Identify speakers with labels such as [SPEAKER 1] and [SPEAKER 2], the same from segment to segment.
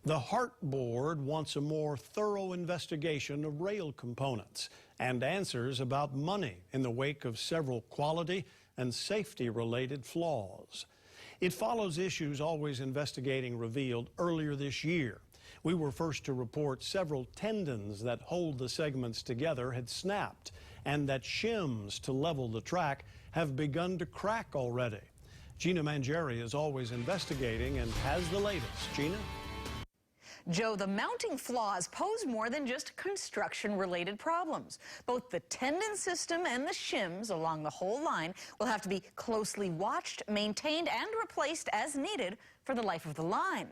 [SPEAKER 1] The HART board wants a more thorough investigation of rail components and answers about money in the wake of several quality and safety-related flaws. It follows issues Always Investigating revealed earlier this year. We were first to report several tendons that hold the segments together had snapped and that shims to level the track have begun to crack already. Gina Mangieri is Always Investigating and has the latest. Gina?
[SPEAKER 2] Joe, the mounting flaws pose more than just construction-related problems. Both the tendon system and the shims along the whole line will have to be closely watched, maintained, and replaced as needed for the life of the line.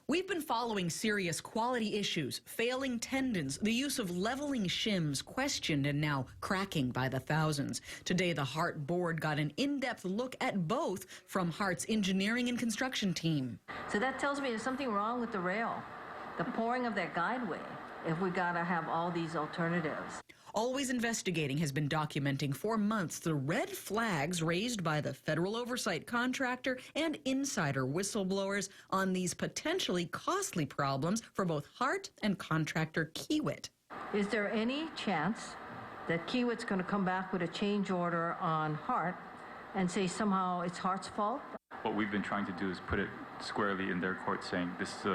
[SPEAKER 3] We've been following serious quality issues, failing tendons, the use of leveling shims questioned and now cracking by the thousands. Today, the HART board got an in-depth look at both from HART's engineering and construction team.
[SPEAKER 4] So that tells me there's something wrong with the rail, the pouring of that guideway, if we gotta have all these alternatives.
[SPEAKER 3] Always Investigating has been documenting for months the red flags raised by the federal oversight contractor and insider whistleblowers on these potentially costly problems for both HART and contractor Kiewit.
[SPEAKER 4] Is there any chance that Kiewit's going to come back with a change order on HART and say somehow it's HART's fault?
[SPEAKER 5] What we've been trying to do is put it squarely in their court, saying this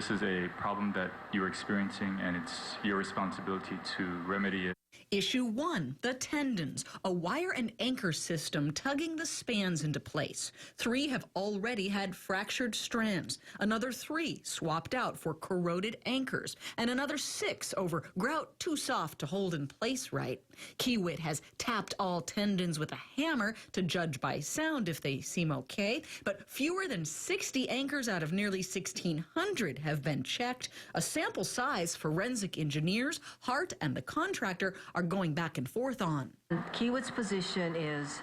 [SPEAKER 5] is a problem that you're experiencing and it's your responsibility to remedy it.
[SPEAKER 3] Issue 1, the tendons, a wire and anchor system tugging the spans into place. 3 have already had fractured strands, another 3 swapped out for corroded anchors, and another 6 over grout too soft to hold in place right. Kiewit has tapped all tendons with a hammer to judge by sound if they seem okay, but fewer than 60 anchors out of nearly 1,600 have been checked. A sample size forensic engineers, HART, and the contractor are going back and forth on.
[SPEAKER 4] Kiewit's position is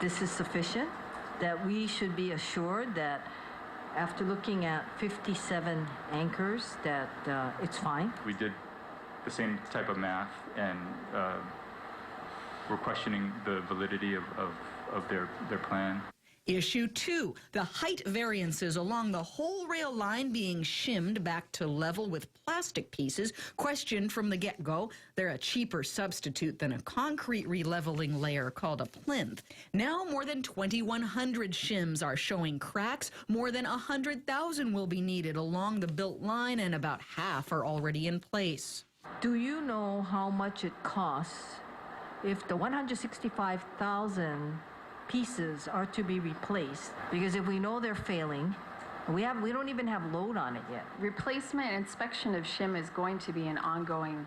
[SPEAKER 4] this is sufficient, that we should be assured that after looking at 57 anchors that it's fine.
[SPEAKER 5] We did the same type of math and we're questioning the validity of their plan.
[SPEAKER 3] Issue 2, the height variances along the whole rail line being shimmed back to level with plastic pieces, questioned from the get-go. They're a cheaper substitute than a concrete releveling layer called a plinth. Now more than 2,100 shims are showing cracks. More than 100,000 will be needed along the built line, and about half are already in place.
[SPEAKER 4] Do you know how much it costs if the 165,000 pieces are to be replaced? Because if we know they're failing, we don't even have load on it yet.
[SPEAKER 6] Replacement and inspection of shim is going to be an ongoing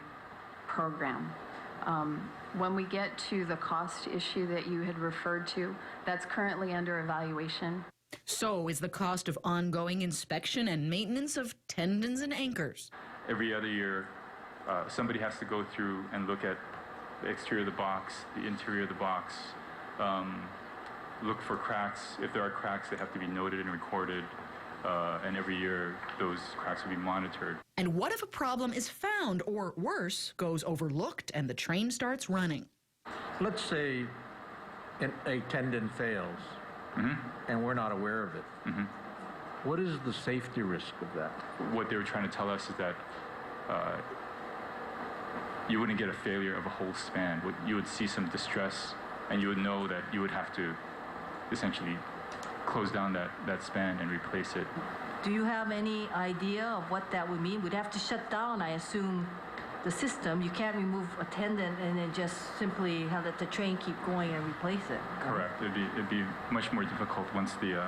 [SPEAKER 6] program. When we get to the cost issue that you had referred to, that's currently under evaluation.
[SPEAKER 3] So is the cost of ongoing inspection and maintenance of tendons and anchors.
[SPEAKER 5] Every other year, somebody has to go through and look at the exterior of the box, the interior of the box, look for cracks. If there are cracks, they have to be noted and recorded, and every year those cracks will be monitored.
[SPEAKER 3] And what if a problem is found, or worse, goes overlooked and the train starts running?
[SPEAKER 7] Let's say a tendon fails, and we're not aware of it. What is the safety risk of that?
[SPEAKER 5] What they were trying to tell us is that you wouldn't get a failure of a whole span. You would see some distress, and you would know that you would have to essentially close down that span and replace it.
[SPEAKER 4] Do you have any idea of what that would mean? We'd have to shut down, I assume, the system. You can't remove a tendon and then just simply have the train keep going and replace it.
[SPEAKER 5] Correct. It'd be much more difficult once the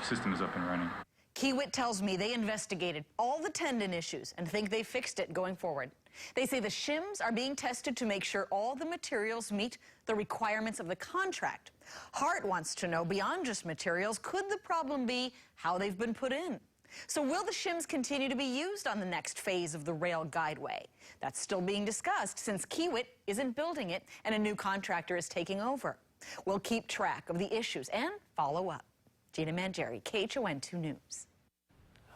[SPEAKER 5] system is up and running.
[SPEAKER 2] Kiewit tells me they investigated all the tendon issues and think they fixed it going forward. They say the shims are being tested to make sure all the materials meet the requirements of the contract. HART wants to know, beyond just materials, could the problem be how they've been put in? So will the shims continue to be used on the next phase of the rail guideway? That's still being discussed since Kiewit isn't building it and a new contractor is taking over. We'll keep track of the issues and follow up. Gina Mangieri, KHON 2 News.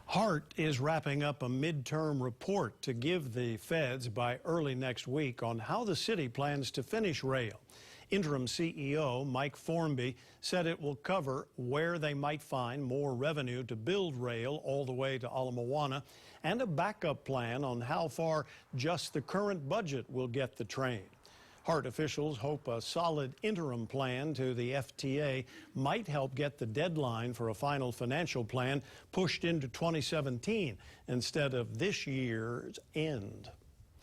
[SPEAKER 1] HART is wrapping up a midterm report to give the feds by early next week on how the city plans to finish rail. Interim CEO Mike Formby said it will cover where they might find more revenue to build rail all the way to Ala Moana and a backup plan on how far just the current budget will get the train. HART officials hope a solid interim plan to the FTA might help get the deadline for a final financial plan pushed into 2017 instead of this year's end.